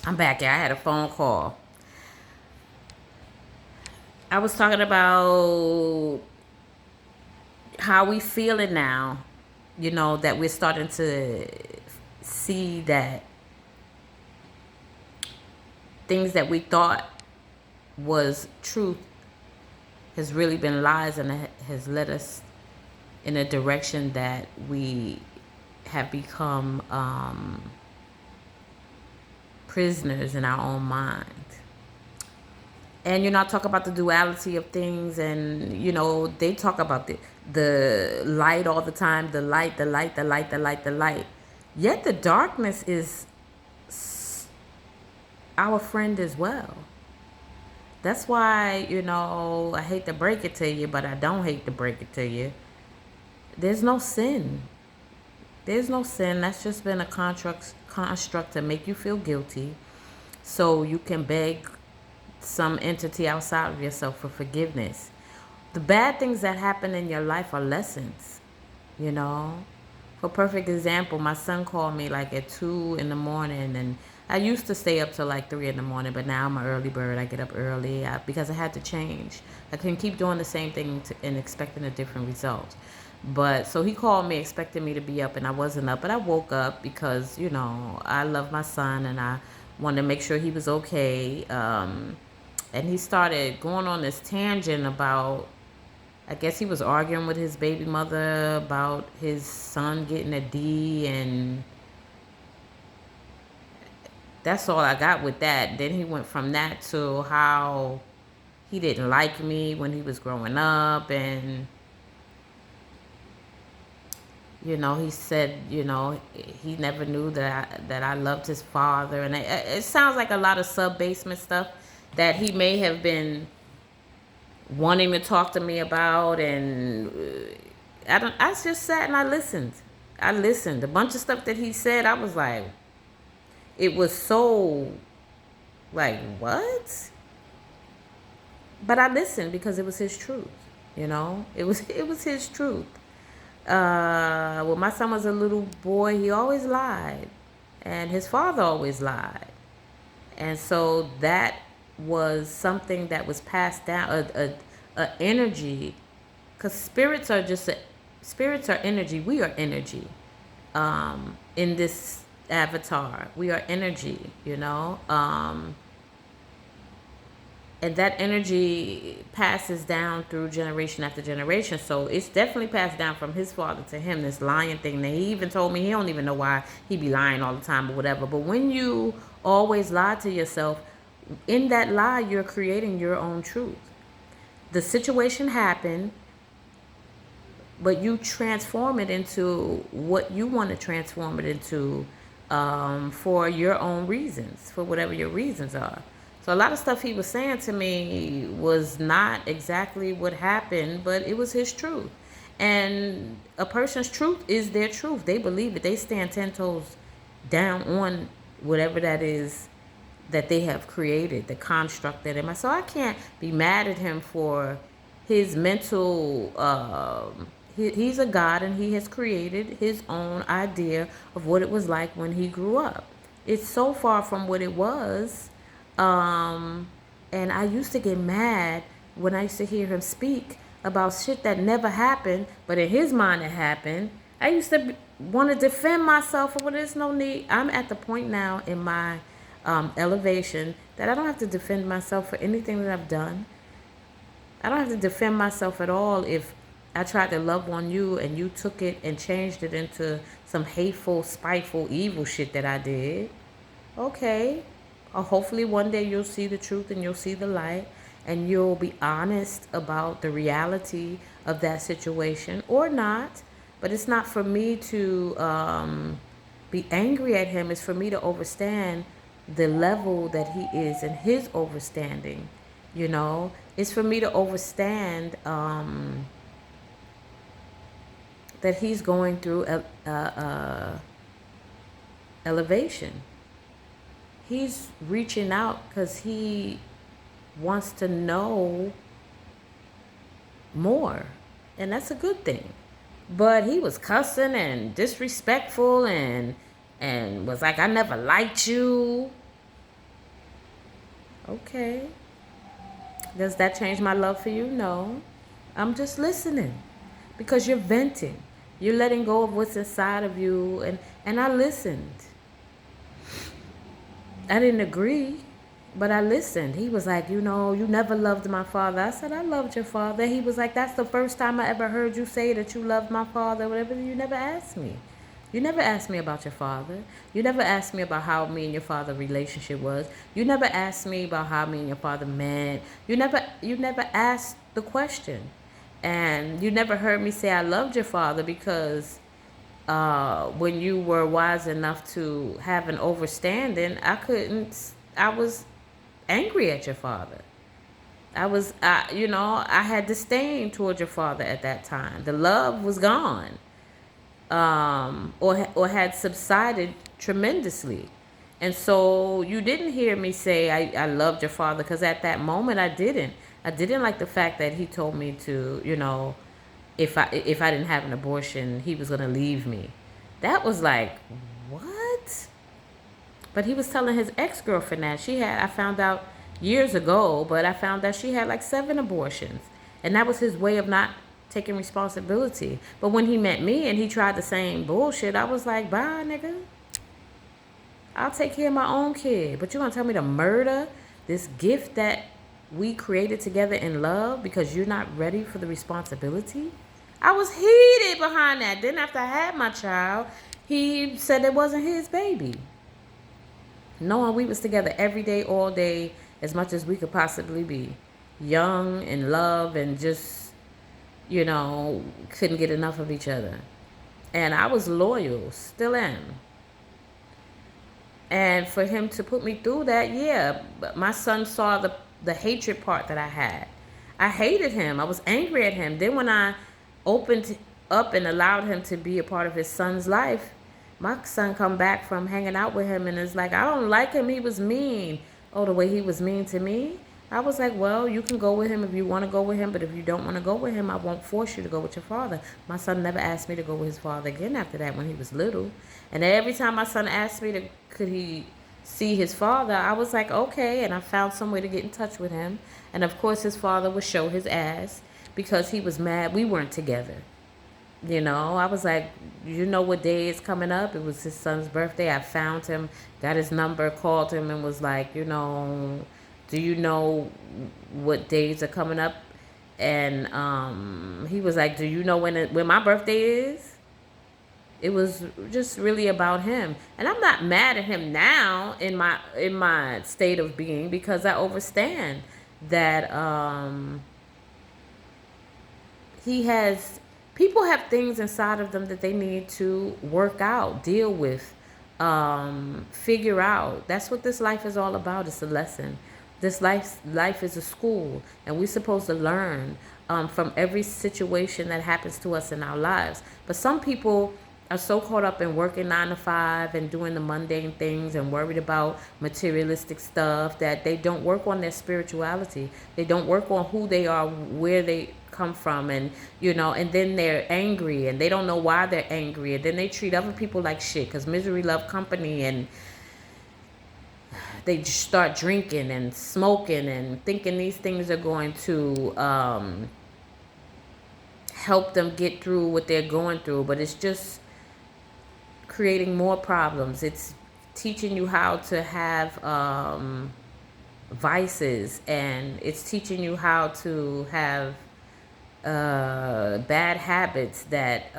I'm back. Yeah, I had a phone call. I was talking about how we feeling now. You know, that we're starting to see that things that we thought was truth has really been lies, and it has led us in a direction that we have become prisoners in our own mind. And I talk about the duality of things, and they talk about the light all the time, the light, the light, the light, the light, the light. Yet the darkness is our friend as well. That's why, I hate to break it to you, but I don't hate to break it to you. There's no sin. There's no sin. That's just been a construct to make you feel guilty so you can beg some entity outside of yourself for forgiveness. The bad things that happen in your life are lessons, you know. For perfect example, my son called me like at 2 in the morning, and I used to stay up till like 3 in the morning, but now I'm an early bird. I get up early because I had to change. I couldn't keep doing the same thing and expecting a different result. But so he called me expecting me to be up, and I wasn't up, but I woke up because, I love my son and I wanted to make sure he was okay. And he started going on this tangent about, I guess he was arguing with his baby mother about his son getting a D, and that's all I got with that. Then he went from that to how he didn't like me when he was growing up, and he said, he never knew that I loved his father, and it sounds like a lot of sub-basement stuff that he may have been wanting to talk to me about, and I just sat and I listened. A bunch of stuff that he said, I was like, it was so like, what? But I listened because it was his truth. It was his truth. When my son was a little boy, he always lied, and his father always lied, and so that was something that was passed down, a energy, because spirits are energy. We are energy. In this avatar, we are energy. And that energy passes down through generation after generation. So it's definitely passed down from his father to him, this lying thing. That he even told me he don't even know why he be lying all the time or whatever. But when you always lie to yourself, in that lie, you're creating your own truth. The situation happened, but you transform it into what you want to transform it into, for your own reasons, for whatever your reasons are. So a lot of stuff he was saying to me was not exactly what happened, but it was his truth. And a person's truth is their truth. They believe it. They stand 10 toes down on whatever that is that they have created, the construct that am. So I can't be mad at him for his mental, he's a God, and he has created his own idea of what it was like when he grew up. It's so far from what it was. And I used to get mad when I used to hear him speak about shit that never happened, but in his mind it happened. I used to want to defend myself, but there's no need. I'm at the point now in my elevation that I don't have to defend myself for anything that I've done. I don't have to defend myself at all if I tried to love on you and you took it and changed it into some hateful, spiteful, evil shit that I did. Okay. Or hopefully one day you'll see the truth and you'll see the light, and you'll be honest about the reality of that situation, or not. But it's not for me to be angry at him. It's for me to understand the level that he is in his overstanding. It's for me to understand that he's going through elevation. He's reaching out because he wants to know more, and that's a good thing. But he was cussing and disrespectful, and was like, I never liked you. Okay. Does that change my love for you? No. I'm just listening because you're venting. You're letting go of what's inside of you. And I listened. I didn't agree, but I listened. He was like, you know, you never loved my father. I said, I loved your father. He was like, that's the first time I ever heard you say that you loved my father. Whatever. You never asked me. You never asked me about your father. You never asked me about how me and your father relationship was. You never asked me about how me and your father met. You never asked the question. And you never heard me say I loved your father because when you were wise enough to have an overstanding, I was angry at your father. I had disdain towards your father at that time. The love was gone, or had subsided tremendously. And so you didn't hear me say I loved your father, because at that moment I didn't. I didn't like the fact that he told me to, if I didn't have an abortion, he was gonna leave me. That was like, what? But he was telling his ex-girlfriend that I found out years ago, but I found that she had like 7 abortions. And that was his way of not taking responsibility. But when he met me and he tried the same bullshit, I was like, bye, nigga. I'll take care of my own kid. But you gonna tell me to murder this gift that we created together in love because you're not ready for the responsibility? I was heated behind that. Then after I had my child, he said it wasn't his baby. Knowing we was together every day, all day, as much as we could possibly be. Young, in love, and just, couldn't get enough of each other. And I was loyal, still am. And for him to put me through that, yeah, but my son saw the hatred part that I had. I hated him. I was angry at him. Then when I opened up and allowed him to be a part of his son's life, my son come back from hanging out with him and is like, I don't like him. He was mean. Oh, the way he was mean to me? I was like, well, you can go with him if you want to go with him, but if you don't want to go with him, I won't force you to go with your father. My son never asked me to go with his father again after that when he was little. And every time my son asked me could he see his father, I was like, okay, and I found some way to get in touch with him. And of course his father would show his ass because he was mad we weren't together. I was like, you know what day is coming up? It was his son's birthday. I found him, got his number, called him, and was like, do you know what days are coming up? And he was like, do you know when my birthday is? It was just really about him. And I'm not mad at him now in my state of being, because I understand that people have things inside of them that they need to work out, deal with, figure out. That's what this life is all about. It's a lesson. This life is a school, and we're supposed to learn from every situation that happens to us in our lives. But some people are so caught up in working 9 to 5 and doing the mundane things and worried about materialistic stuff that they don't work on their spirituality. They don't work on who they are, where they come from, and and then they're angry and they don't know why they're angry, and then they treat other people like shit because misery love company, and they just start drinking and smoking and thinking these things are going to help them get through what they're going through, but it's just creating more problems. It's teaching you how to have vices, and it's teaching you how to have bad habits that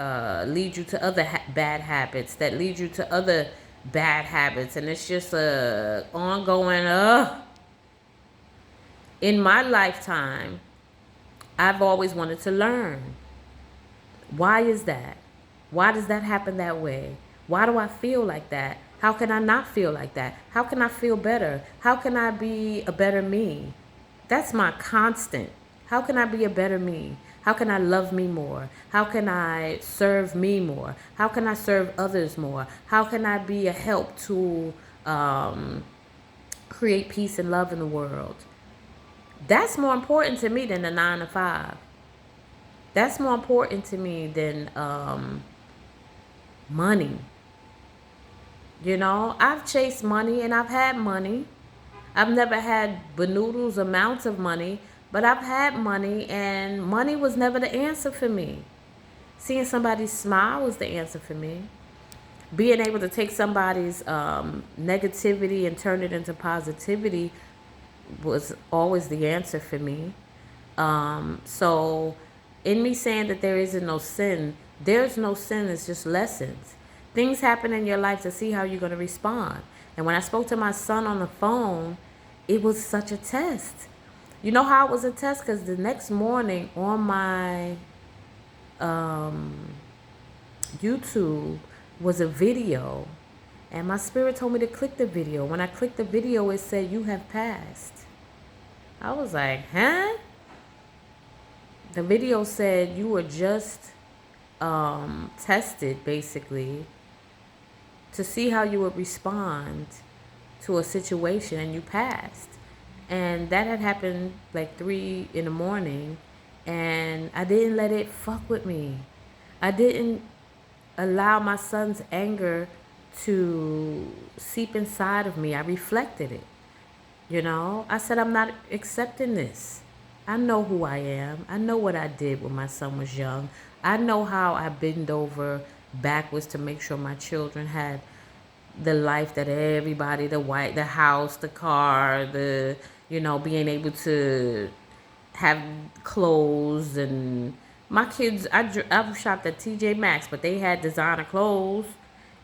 lead you to other bad habits that lead you to other bad habits, and it's just a ongoing in my lifetime. I've always wanted to learn, why is that? Why does that happen that way? Why do I feel like that? How can I not feel like that? How can I feel better? How can I be a better me? That's my constant. How can I be a better me? How can I love me more? How can I serve me more? How can I serve others more? How can I be a help to create peace and love in the world? That's more important to me than the 9 to 5. That's more important to me than money. I've chased money and I've had money. I've never had benoodles amounts of money, but I've had money, and money was never the answer for me. Seeing somebody smile was the answer for me. Being able to take somebody's negativity and turn it into positivity was always the answer for me. So in me saying that there isn't no sin, there's no sin, it's just lessons. Things happen in your life to see how you're going to respond. And when I spoke to my son on the phone, it was such a test. You know how it was a test? Because the next morning on my YouTube was a video, and my spirit told me to click the video. When I clicked the video, it said, "You have passed." I was like, huh? The video said you were just tested, basically, to see how you would respond to a situation, and you passed. And that had happened like 3 in the morning, and I didn't let it fuck with me. I didn't allow my son's anger to seep inside of me. I reflected it. You know, I said, I'm not accepting this. I know who I am. I know what I did when my son was young. I know how I bent over backwards to make sure my children had the life that everybody, the house, the car, being able to have clothes. And my kids, I've shopped at TJ Maxx, but they had designer clothes.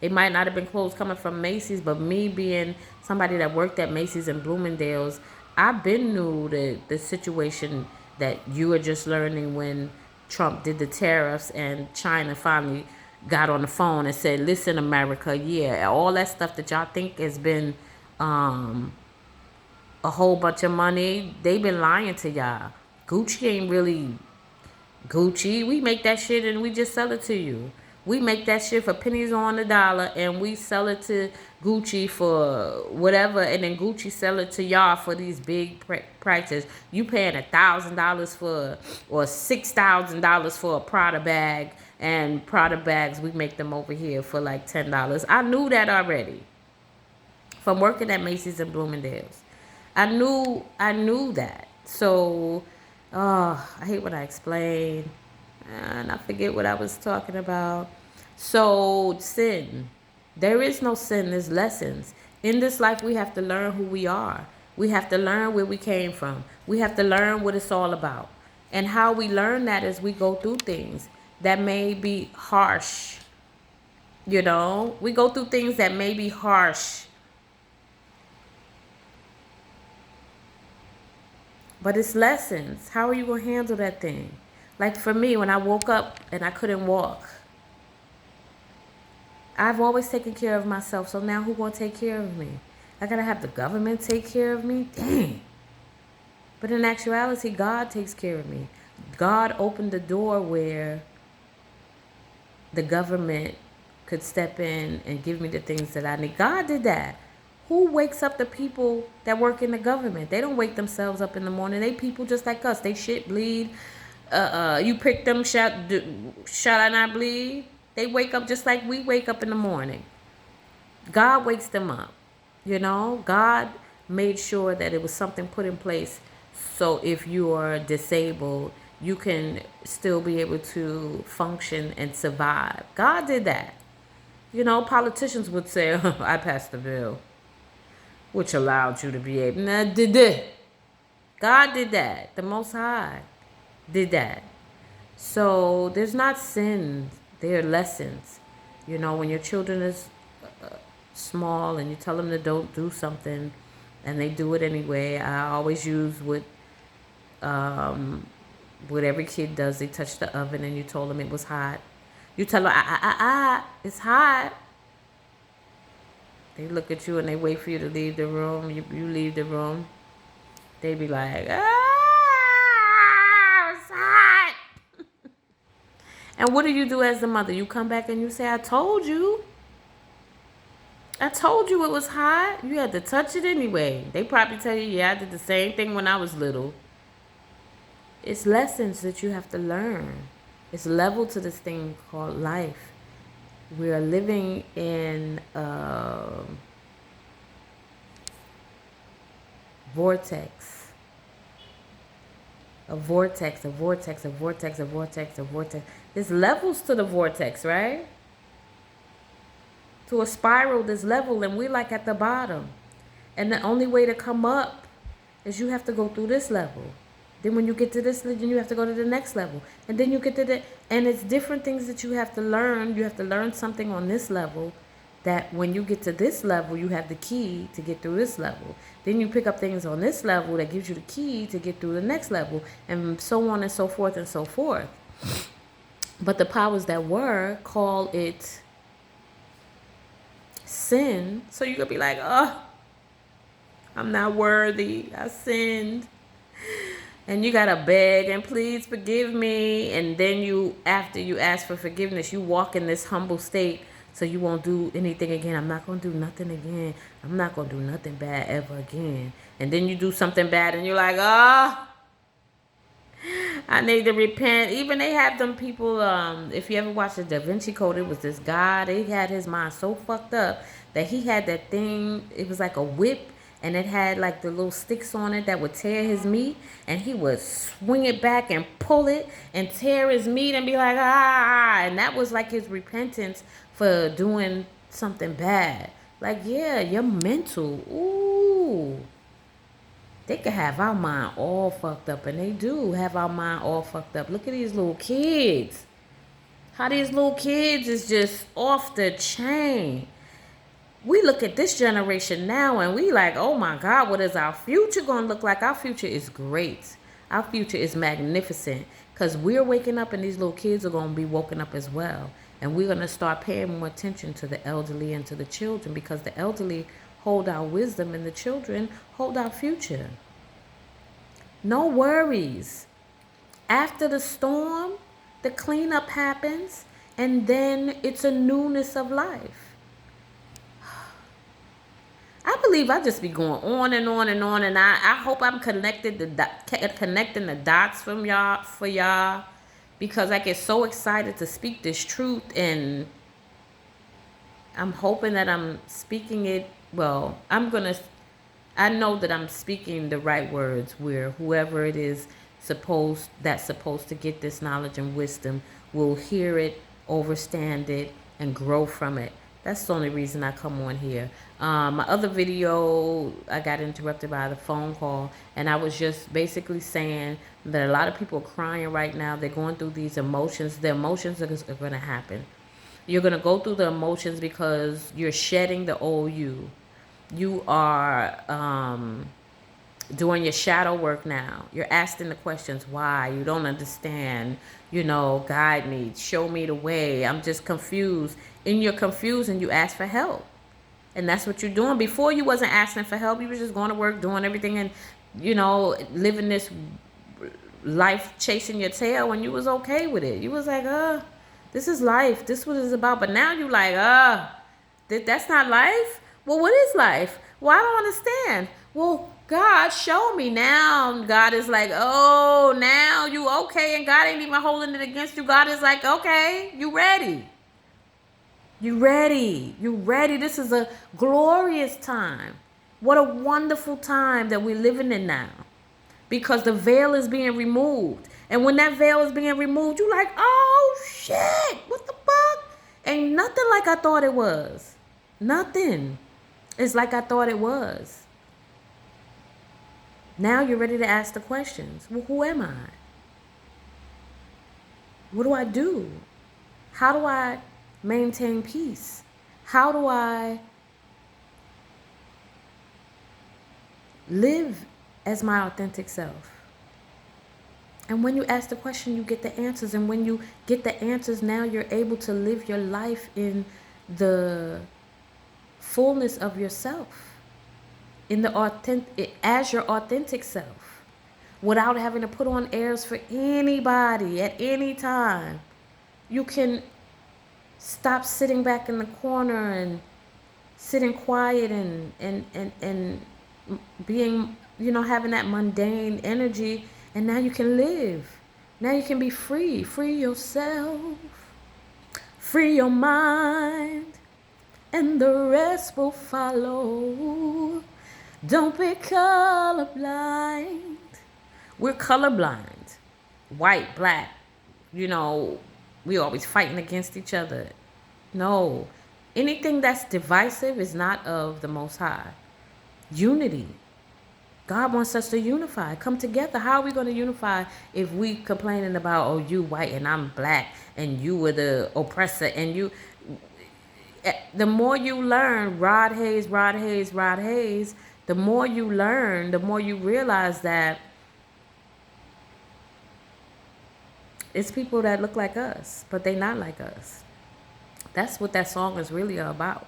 It might not have been clothes coming from Macy's, but me being somebody that worked at Macy's and Bloomingdale's, I've been knew the situation that you were just learning when Trump did the tariffs and China finally got on the phone and said, "Listen, America, yeah, all that stuff that y'all think has been a whole bunch of money, they been lying to y'all. Gucci ain't really Gucci. We make that shit and we just sell it to you. We make that shit for pennies on the dollar, and we sell it to Gucci for whatever, and then Gucci sell it to y'all for these big prices. You paying $1,000 for, or $6,000 for a Prada bag, and Prada bags, we make them over here for like $10. I knew that already from working at Macy's and Bloomingdale's. I knew that. So, I hate when I explain. And I forget what I was talking about. So, sin. There is no sin. There's lessons. In this life, we have to learn who we are. We have to learn where we came from. We have to learn what it's all about. And how we learn that is we go through things that may be harsh. We go through things that may be harsh. But it's lessons. How are you going to handle that thing? Like for me, when I woke up and I couldn't walk, I've always taken care of myself. So now who's going to take care of me? I got to have the government take care of me? Dang. But in actuality, God takes care of me. God opened the door where the government could step in and give me the things that I need. God did that. Who wakes up the people that work in the government? They don't wake themselves up in the morning. They people just like us. They shit, bleed. You prick them, shall I not bleed? They wake up just like we wake up in the morning. God wakes them up. God made sure that it was something put in place. So if you are disabled, you can still be able to function and survive. God did that. Politicians would say, I passed the bill, which allowed you to be able. Nah, God did that. The Most High did that. So there's not sin. There are lessons. When your children is small and you tell them to don't do something and they do it anyway. I always use what every kid does. They touch the oven and you told them it was hot. You tell them, it's hot. They look at you and they wait for you to leave the room. You leave the room. They be like, it's hot. And what do you do as the mother? You come back and you say, I told you. I told you it was hot. You had to touch it anyway. They probably tell you, yeah, I did the same thing when I was little. It's lessons that you have to learn. It's level to this thing called life. We are living in vortex. A vortex, a vortex, a vortex, a vortex, a vortex. There's levels to the vortex, right? To a spiral, there's level, and we're like at the bottom. And the only way to come up is you have to go through this level. Then when you get to this, then you have to go to the next level. And then you get to the, and it's different things that you have to learn. You have to learn something on this level that when you get to this level, you have the key to get through this level. Then you pick up things on this level that gives you the key to get through the next level, and so on and so forth and so forth. But the powers that were call it sin. So you could be like, oh, I'm not worthy. I sinned. And you got to beg and please forgive me. And then you, after you ask for forgiveness, you walk in this humble state so you won't do anything again. I'm not going to do nothing again. I'm not going to do nothing bad ever again. And then you do something bad and you're like, oh, I need to repent. Even they have them people, if you ever watched the Da Vinci Code, it was this guy, they had his mind so fucked up that he had that thing, it was like a whip, and it had like the little sticks on it that would tear his meat, and he would swing it back and pull it and tear his meat and be like, ah, and that was like his repentance for doing something bad. Like, yeah, you're mental. Ooh. They could have our mind all fucked up, and they do have our mind all fucked up. Look at these little kids. How these little kids is just off the chain. We look at this generation now and we like, oh my God, what is our future going to look like? Our future is great. Our future is magnificent because we're waking up and these little kids are going to be woken up as well. And we're going to start paying more attention to the elderly and to the children because the elderly hold our wisdom and the children hold our future. No worries. After the storm, the cleanup happens and then it's a newness of life. I believe I just be going on and on and on, and I hope I'm connecting the dots from y'all for y'all, because I get so excited to speak this truth, and I'm hoping that I'm speaking it well. I know that I'm speaking the right words where whoever it is supposed to get this knowledge and wisdom will hear it, understand it, and grow from it. That's the only reason I come on here. My other video, I got interrupted by the phone call, and I was just basically saying that a lot of people are crying right now. They're going through these emotions. The emotions are going to happen. You're going to go through the emotions because you're shedding the old you. You are doing your shadow work now. You're asking the questions why. You don't understand. Guide me. Show me the way. I'm just confused. And you're confused and you ask for help. And that's what you're doing. Before, you wasn't asking for help. You was just going to work, doing everything, and, living this life chasing your tail, and you was okay with it. You was like, this is life. This is what it's about. But now you like, that's not life? Well, what is life? Well, I don't understand. Well, God, show me. Now God is like, oh, now you okay, and God ain't even holding it against you. God is like, okay, you ready. You ready. You ready. This is a glorious time. What a wonderful time that we're living in now. Because the veil is being removed. And when that veil is being removed, you like, oh, shit. What the fuck? Ain't nothing like I thought it was. Nothing. It's like I thought it was. Now you're ready to ask the questions. Well, who am I? What do I do? How do I maintain peace? How do I live as my authentic self? And when you ask the question, you get the answers. And when you get the answers, now you're able to live your life in the fullness of yourself, as your authentic self, without having to put on airs for anybody at any time. You can stop sitting back in the corner and sitting quiet and being, having that mundane energy, and now you can live. Now you can be free. Free yourself. Free your mind. And the rest will follow. Don't be colorblind. We're colorblind. White, black. You know, we always fighting against each other. No. Anything that's divisive is not of the Most High. Unity. God wants us to unify, come together. How are we going to unify if we complaining about, oh, you white and I'm black and you were the oppressor and you... The more you learn, Rod Hayes, the more you learn, the more you realize that it's people that look like us, but they not like us. That's what that song is really about.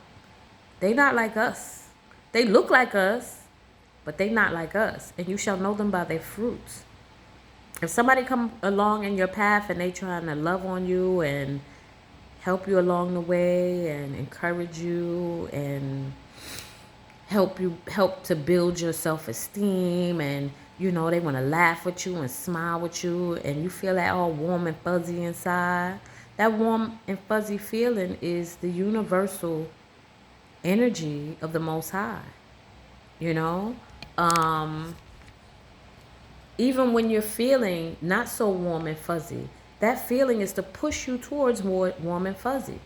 They not like us. They look like us, but they not like us. And you shall know them by their fruits. If somebody come along in your path and they trying to love on you and help you along the way and encourage you and help to build your self-esteem, and you know they want to laugh with you and smile with you, and you feel that all warm and fuzzy inside, that warm and fuzzy feeling is the universal energy of the Most High. You know, even when you're feeling not so warm and fuzzy, that feeling is to push you towards more warm and fuzzy.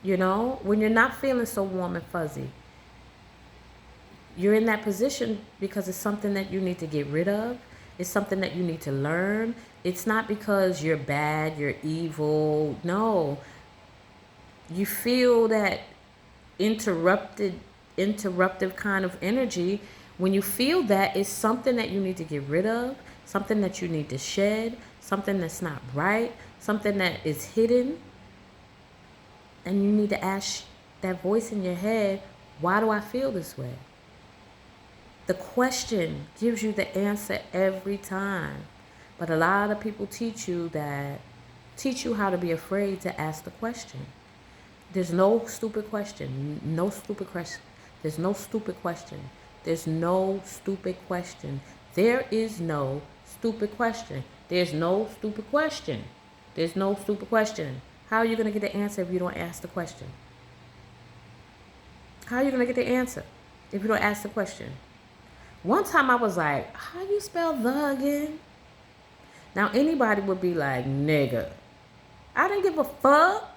You know, when you're not feeling so warm and fuzzy, you're in that position because it's something that you need to get rid of. It's something that you need to learn. It's not because you're bad, you're evil. No. You feel that interruptive kind of energy. When you feel that, it's something that you need to get rid of, something that you need to shed, something that's not right, something that is hidden. And you need to ask that voice in your head, why do I feel this way? The question gives you the answer every time. But a lot of people teach you how to be afraid to ask the question. There's no stupid question. No stupid question. There's no stupid question. There's no stupid question. There is no stupid question. There's no stupid question. There's no stupid question. How are you going to get the answer if you don't ask the question? How are you going to get the answer if you don't ask the question? One time I was like, how do you spell the again? Now anybody would be like, nigga. I didn't give a fuck.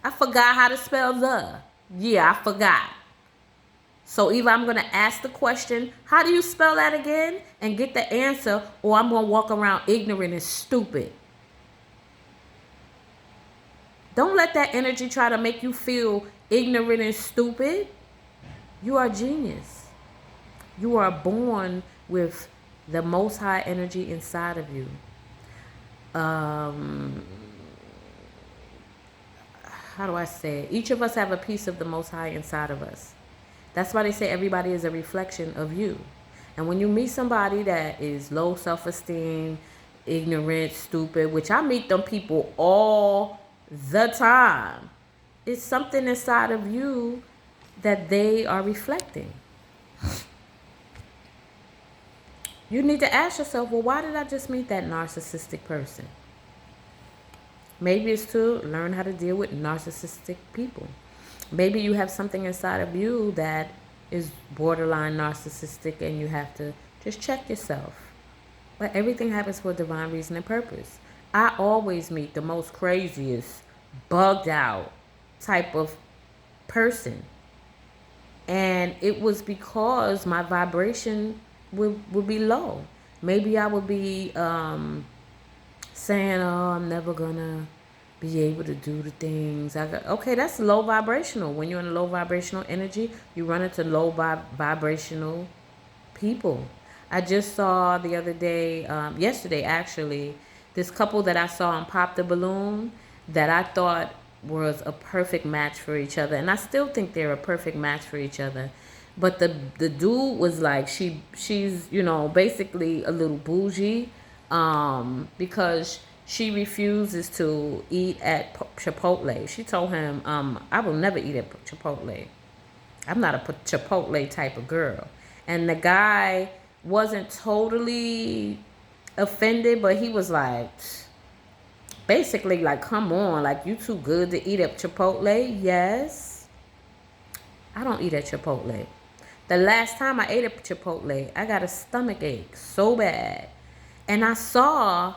I forgot how to spell the. Yeah, I forgot. So either I'm going to ask the question, how do you spell that again? And get the answer, or I'm going to walk around ignorant and stupid. Don't let that energy try to make you feel ignorant and stupid. You are genius. You are born with the Most High energy inside of you. How do I say it? Each of us have a piece of the Most High inside of us. That's why they say everybody is a reflection of you. And when you meet somebody that is low self-esteem, ignorant, stupid, which I meet them people all the time, it's something inside of you that they are reflecting. You need to ask yourself, well, why did I just meet that narcissistic person? Maybe it's to learn how to deal with narcissistic people. Maybe you have something inside of you that is borderline narcissistic and you have to just check yourself. But everything happens for a divine reason and purpose. I always meet the most craziest, bugged out type of person. And it was because my vibration would be low. Maybe I would be saying, oh, I'm never gonna be able to do the things. Okay, that's low vibrational. When you're in a low vibrational energy, you run into low vibrational people. I just saw the other day, yesterday actually, this couple that I was on Pop the Balloon that I thought was a perfect match for each other. And I still think they're a perfect match for each other. But the dude was like, she's, you know, basically a little bougie, because she refuses to eat at Chipotle. She told him, I will never eat at Chipotle. I'm not a Chipotle type of girl. And the guy wasn't totally offended, but he was like, basically like, come on, like, you too good to eat at Chipotle? Yes. I don't eat at Chipotle. The last time I ate a Chipotle, I got a stomach ache so bad. And I saw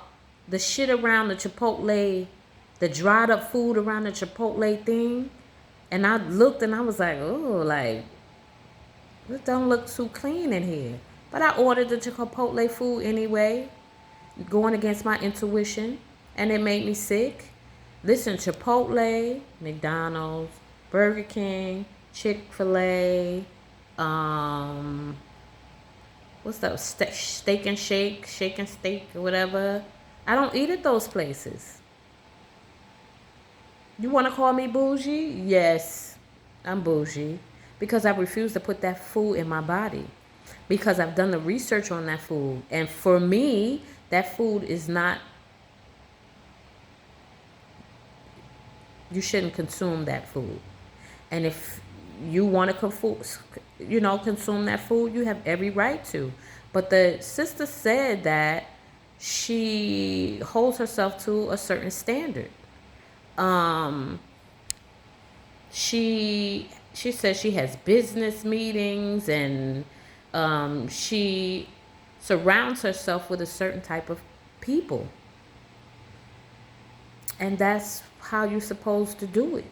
the shit around the Chipotle, the dried up food around the Chipotle thing. And I looked and I was like, oh, like, it don't look too clean in here. But I ordered the Chipotle food anyway, going against my intuition. And it made me sick. Listen, Chipotle, McDonald's, Burger King, Chick-fil-A, what's that? Steak and Shake, Shake and Steak, or whatever. I don't eat at those places. You want to call me bougie? Yes, I'm bougie. Because I refuse to put that food in my body. Because I've done the research on that food. And for me, that food is not... You shouldn't consume that food. And if you want to consume that food, you have every right to. But the sister said that she holds herself to a certain standard. She says she has business meetings, and she surrounds herself with a certain type of people. And that's how you're supposed to do it.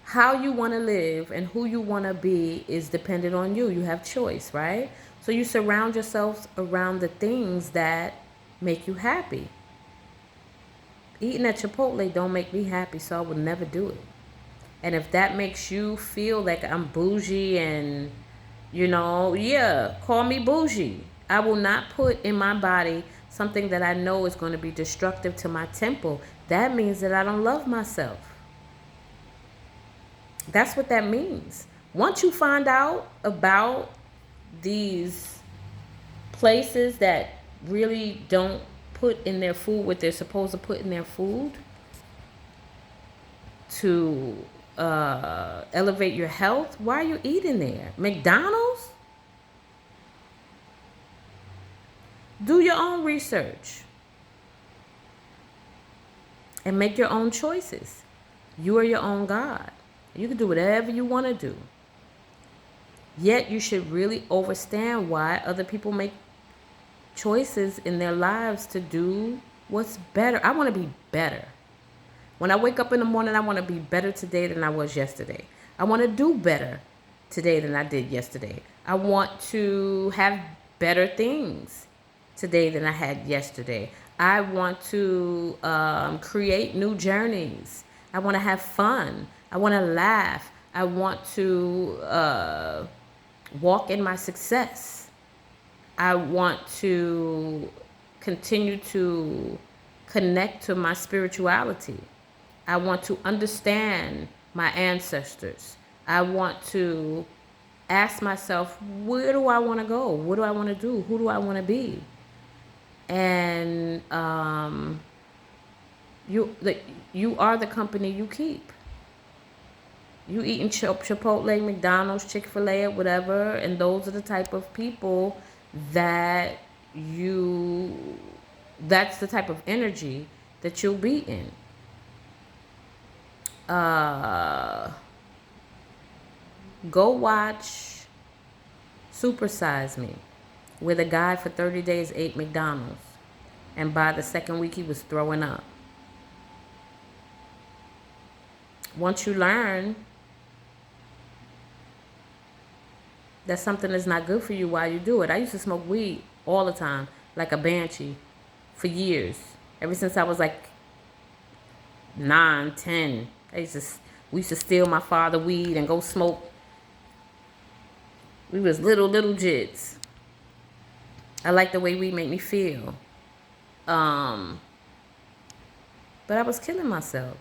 How you want to live and who you want to be is dependent on you. You have choice, right? So you surround yourselves around the things that make you happy. Eating at Chipotle don't make me happy, so I would never do it. And if that makes you feel like I'm bougie and, yeah, call me bougie. I will not put in my body something that I know is going to be destructive to my temple. That means that I don't love myself. That's what that means. Once you find out about these places that really don't put in their food what they're supposed to put in their food to elevate your health, why are you eating there? McDonald's? Do your own research and make your own choices. You are your own God. You can do whatever you want to do. Yet you should really understand why other people make choices in their lives to do what's better. I want to be better. When I wake up in the morning, I want to be better today than I was yesterday. I want to do better today than I did yesterday. I want to have better things today than I had yesterday. I want to create new journeys. I want to have fun. I want to laugh. I want to walk in my success. I want to continue to connect to my spirituality. I want to understand my ancestors. I want to ask myself, where do I want to go? What do I want to do? Who do I want to be? And you are the company you keep. You eating Chipotle, McDonald's, Chick-fil-A, or whatever, and those are the type of people that's the type of energy that you'll be in. Go watch Super Size Me, where the guy for 30 days ate McDonald's, and by the second week he was throwing up. Once you learn that something is not good for you, why you do it. I used to smoke weed all the time, like a banshee, for years. Ever since I was like 9, 10. We used to steal my father weed and go smoke. We was little jits. I like the way weed made me feel. But I was killing myself.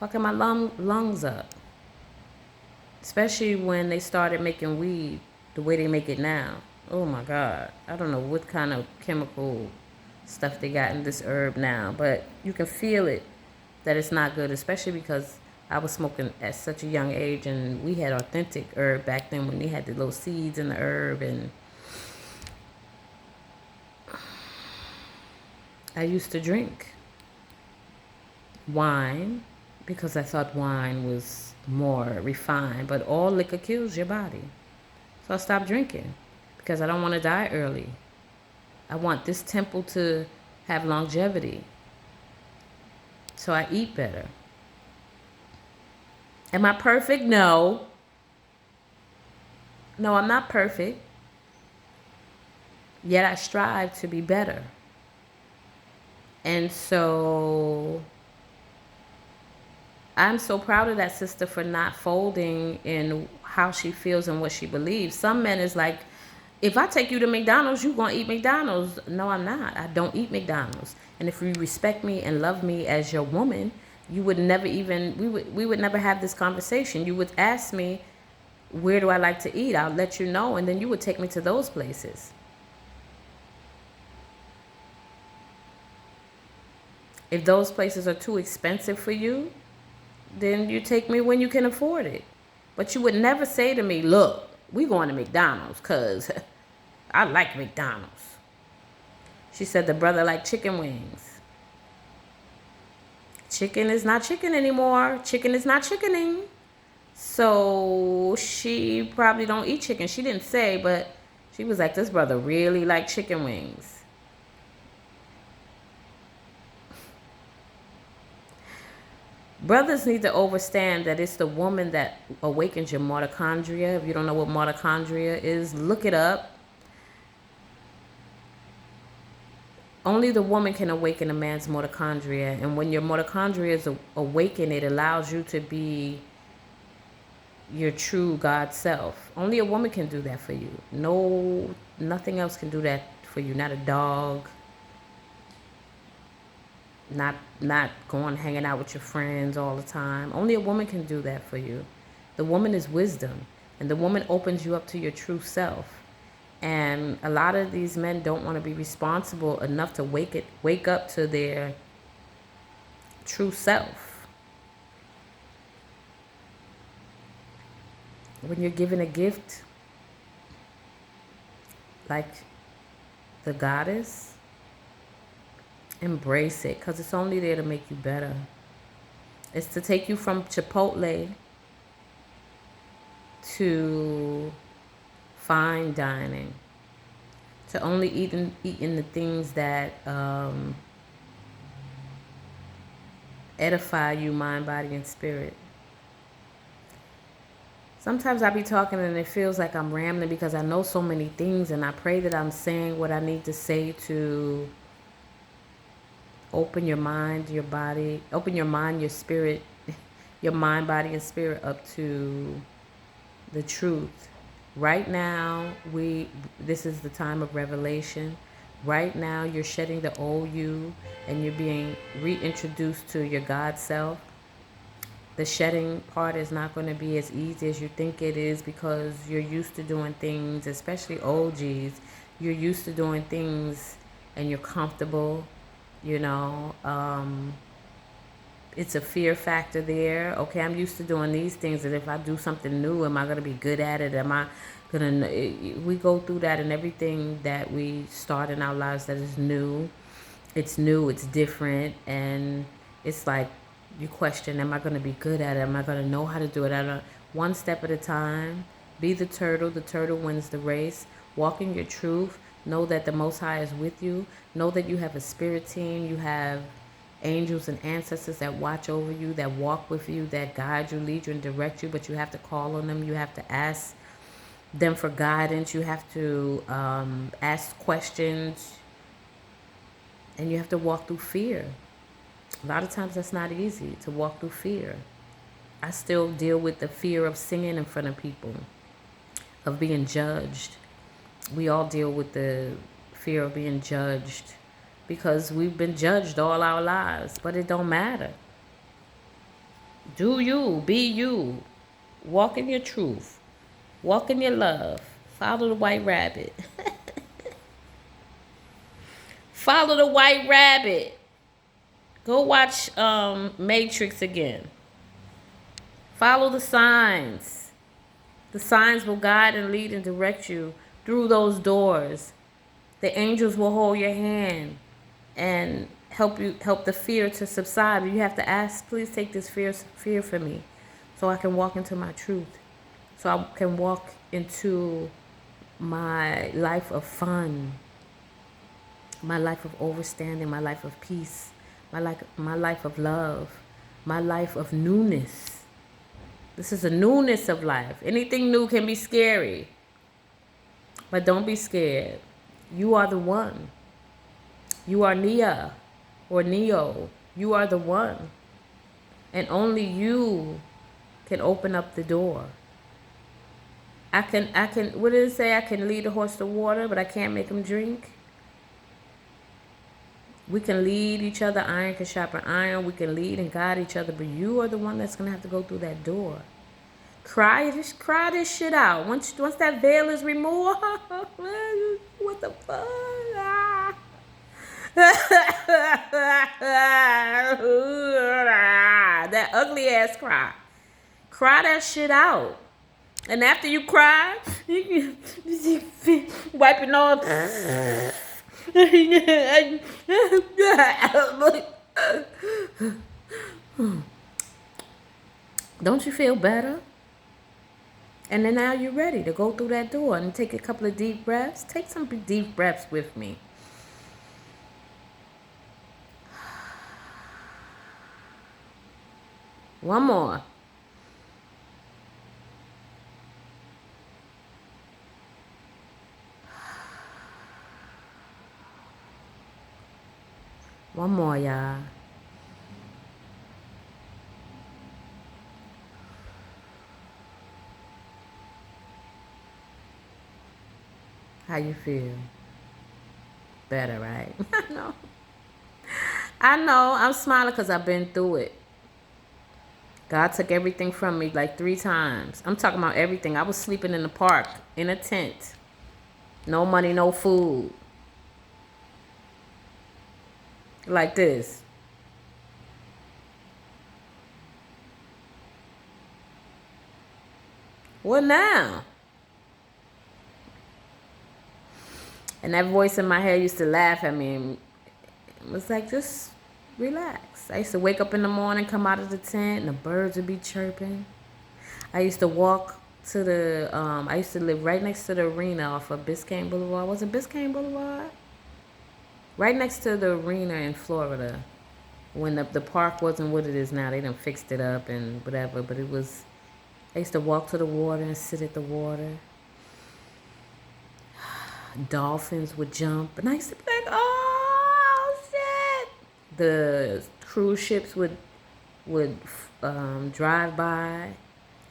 Fucking my lungs up. Especially when they started making weed the way they make it now. Oh my God. I don't know what kind of chemical stuff they got in this herb now. But you can feel it that it's not good. Especially because I was smoking at such a young age. And we had authentic herb back then when they had the little seeds in the herb. And I used to drink wine because I thought wine was more refined. But all liquor kills your body. So I stopped drinking because I don't want to die early. I want this temple to have longevity. So I eat better. Am I perfect? No. No, I'm not perfect. Yet I strive to be better. And so I'm so proud of that sister for not folding in how she feels and what she believes. Some men is like, if I take you to McDonald's, you gonna eat McDonald's. No, I'm not. I don't eat McDonald's. And if you respect me and love me as your woman, you would never even, we would never have this conversation. You would ask me, where do I like to eat? I'll let you know, and then you would take me to those places. If those places are too expensive for you, then you take me when you can afford it. But you would never say to me, look, we going to McDonald's because I like McDonald's. She said the brother liked chicken wings. Chicken is not chicken anymore. Chicken is not chickening. So she probably don't eat chicken. She didn't say, but she was like, this brother really liked chicken wings. Brothers need to understand that it's the woman that awakens your mitochondria. If you don't know what mitochondria is, look it up. Only the woman can awaken a man's mitochondria. And when your mitochondria is awakened, it allows you to be your true God self. Only a woman can do that for you. No, nothing else can do that for you. Not a dog. Not going hanging out with your friends all the time. Only a woman can do that for you. The woman is wisdom, and the woman opens you up to your true self. And a lot of these men don't want to be responsible enough to wake up to their true self. When you're given a gift like the goddess, embrace it, because it's only there to make you better. It's to take you from Chipotle to fine dining, to only eating the things that edify you, mind, body, and spirit. Sometimes I be talking and it feels like I'm rambling because I know so many things, and I pray that I'm saying what I need to say to open your mind, your body, open your mind, your spirit, your mind, body, and spirit up to the truth. Right now, this is the time of revelation. Right now, you're shedding the old you and you're being reintroduced to your God self. The shedding part is not going to be as easy as you think it is, because you're used to doing things, especially OGs. You're used to doing things and you're comfortable. You know, it's a fear factor there. Okay, I'm used to doing these things, and if I do something new, am I going to be good at it? Am I going to... We go through that in everything that we start in our lives that is new. It's new, it's different, and it's like you question, am I going to be good at it? Am I going to know how to do it? One step at a time. Be the turtle wins the race. Walk in your truth. Know that the Most High is with you. Know that you have a spirit team. You have angels and ancestors that watch over you, that walk with you, that guide you, lead you, and direct you. But you have to call on them. You have to ask them for guidance. You have to ask questions. And you have to walk through fear. A lot of times that's not easy, to walk through fear. I still deal with the fear of singing in front of people, of being judged. We all deal with the fear of being judged because we've been judged all our lives, but it don't matter. Do you, be you, walk in your truth, walk in your love, follow the white rabbit. Follow the white rabbit. Go watch Matrix again. Follow the signs. The signs will guide and lead and direct you through those doors. The angels will hold your hand and help the fear to subside. You have to ask, please take this fear from me, so I can walk into my truth, so I can walk into my life of fun, my life of overstanding, my life of peace, my life of love, my life of newness. This is a newness of life. Anything new can be scary, but don't be scared. You are the one. You are Nia or Neo. You are the one. And only you can open up the door. I can, what did it say? I can lead a horse to water, but I can't make him drink. We can lead each other. Iron can sharpen iron. We can lead and guide each other, but you are the one that's going to have to go through that door. Cry, just cry this shit out. Once that veil is removed, what the fuck? That ugly ass cry. Cry that shit out. And after you cry, you can wipe your nose. Don't you feel better? And then now you're ready to go through that door and take a couple of deep breaths. Take some deep breaths with me. One more. One more, y'all. How you feel? Better, right? I know. I'm smiling because I've been through it. God took everything from me like 3 times. I'm talking about everything. I was sleeping in the park in a tent. No money, no food. Like this. What now? And that voice in my head used to laugh at me. And it was like, just relax. I used to wake up in the morning, come out of the tent, and the birds would be chirping. I used to walk to the, I used to live right next to the arena off of Biscayne Boulevard. Was it Biscayne Boulevard? Right next to the arena in Florida. When the park wasn't what it is now. They done fixed it up and whatever. But it was, I used to walk to the water and sit at the water. Dolphins would jump. And I used to be like, oh, shit. The cruise ships would drive by.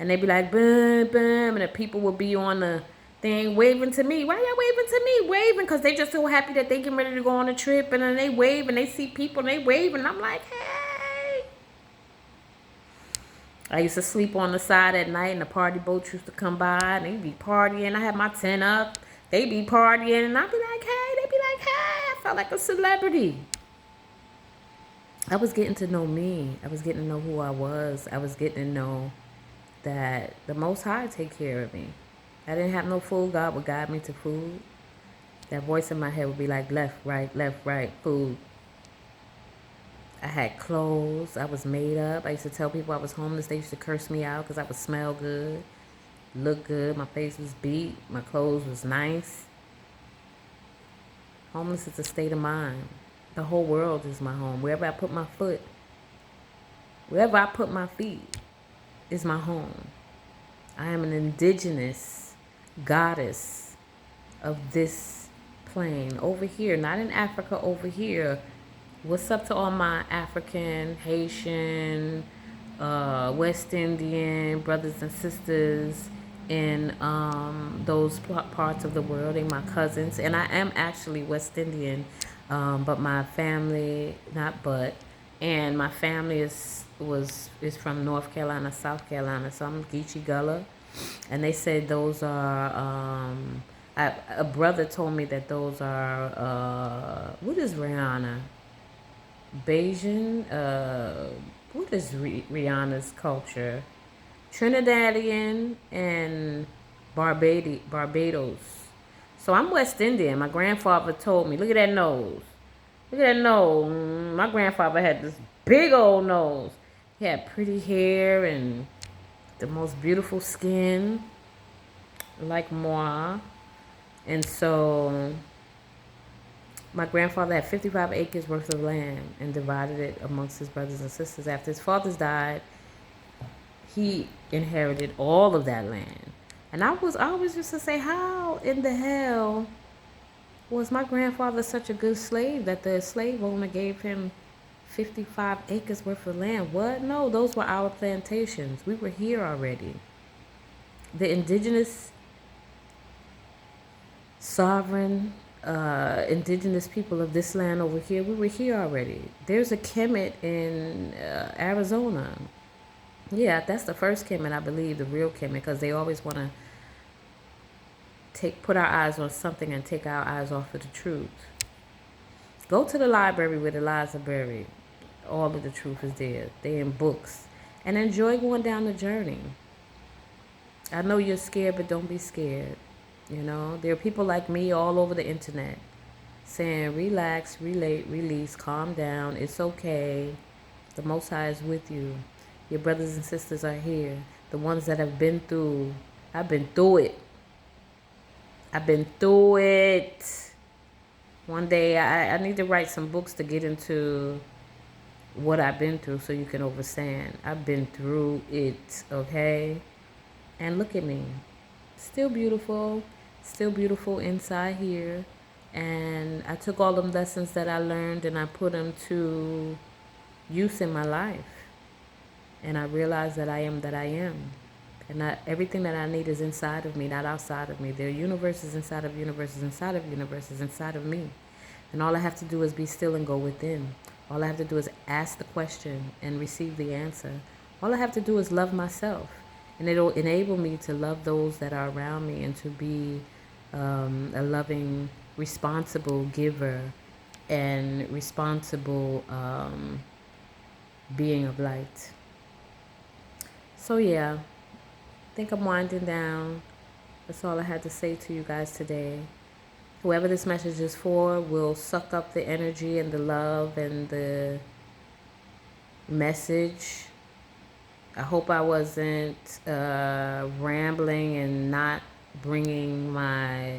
And they'd be like, boom, boom. And the people would be on the thing waving to me. Why y'all waving to me? Waving because they just so happy that they getting ready to go on a trip. And then they wave and they see people and they wave. And I'm like, hey. I used to sleep on the side at night and the party boats used to come by. And they'd be partying. I had my tent up. They'd be partying. And I'd be like, hey. They'd be like, hey. I felt like a celebrity. I was getting to know me. I was getting to know who I was. I was getting to know that the Most High take care of me. I didn't have no food. God would guide me to food. That voice in my head would be like, left, right, food. I had clothes. I was made up. I used to tell people I was homeless. They used to curse me out because I would smell good, look good. My face was beat. My clothes was nice. Homeless is a state of mind. The whole world is my home. Wherever I put my foot, wherever I put my feet is my home. I am an indigenous goddess of this plane over here, not in Africa, over here. What's up to all my African, Haitian, West Indian brothers and sisters in those parts of the world? They're my cousins, and I am actually West Indian, but my family, and my family is from North Carolina, South Carolina, so I'm Geechee Gullah. And they said those are, a brother told me that those are, what is Rihanna? Bayesian? What is Rihanna's culture? Trinidadian and Barbados. So I'm West Indian. My grandfather told me, look at that nose. Look at that nose. My grandfather had this big old nose. He had pretty hair and the most beautiful skin, like moi. And so my grandfather had 55 acres worth of land and divided it amongst his brothers and sisters. After his fathers died, he inherited all of that land. And I always used to say, how in the hell was my grandfather such a good slave that the slave owner gave him 55 acres worth of land? What? No, those were our plantations. We were here already. The indigenous sovereign indigenous people of this land over here, we were here already. There's a Kemet in Arizona. Yeah, that's the first Kemet, I believe, the real Kemet, because they always want to put our eyes on something and take our eyes off of the truth. Go to the library where the lies are buried. All of the truth is there. They're in books. And enjoy going down the journey. I know you're scared, but don't be scared. You know, there are people like me all over the internet saying, relax, relate, release, calm down. It's okay. The Most High is with you. Your brothers and sisters are here. The ones that have been through. I've been through it. I've been through it. One day I need to write some books to get into what I've been through so you can understand. I've been through it, okay? And look at me. Still beautiful inside here. And I took all the lessons that I learned and I put them to use in my life. And I realized that I am that I am. And everything that I need is inside of me, not outside of me. There are universes inside of universes inside of universes inside of me. And all I have to do is be still and go within. All I have to do is ask the question and receive the answer. All I have to do is love myself. And it'll enable me to love those that are around me and to be a loving, responsible giver and responsible being of light. So yeah, I think I'm winding down. That's all I had to say to you guys today. Whoever this message is for will suck up the energy and the love and the message. I hope I wasn't rambling and not bringing my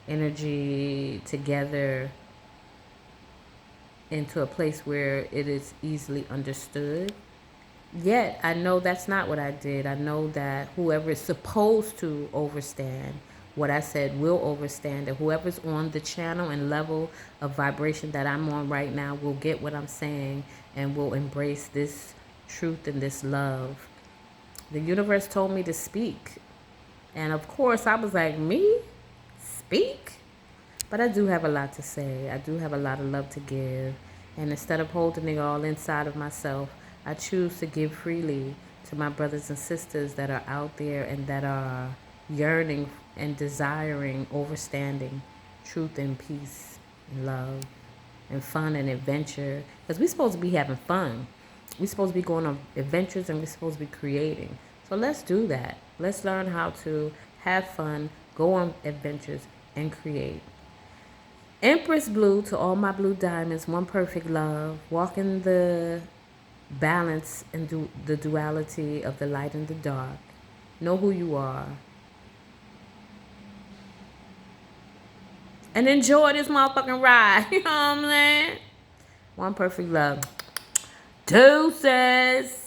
energy together into a place where it is easily understood. Yet, I know that's not what I did. I know that whoever is supposed to overstand what I said will overstand it. Whoever's on the channel and level of vibration that I'm on right now will get what I'm saying and will embrace this truth and this love. The universe told me to speak. And of course, I was like, me? Speak? But I do have a lot to say. I do have a lot of love to give. And instead of holding it all inside of myself, I choose to give freely to my brothers and sisters that are out there and that are yearning and desiring, overstanding truth and peace and love and fun and adventure. Because we're supposed to be having fun. We're supposed to be going on adventures and we're supposed to be creating. So let's do that. Let's learn how to have fun, go on adventures, and create. Empress Blue to all my blue diamonds, one perfect love. Walk in the balance and the duality of the light and the dark. Know who you are. And enjoy this motherfucking ride. You know what I'm saying? One perfect love. Deuces.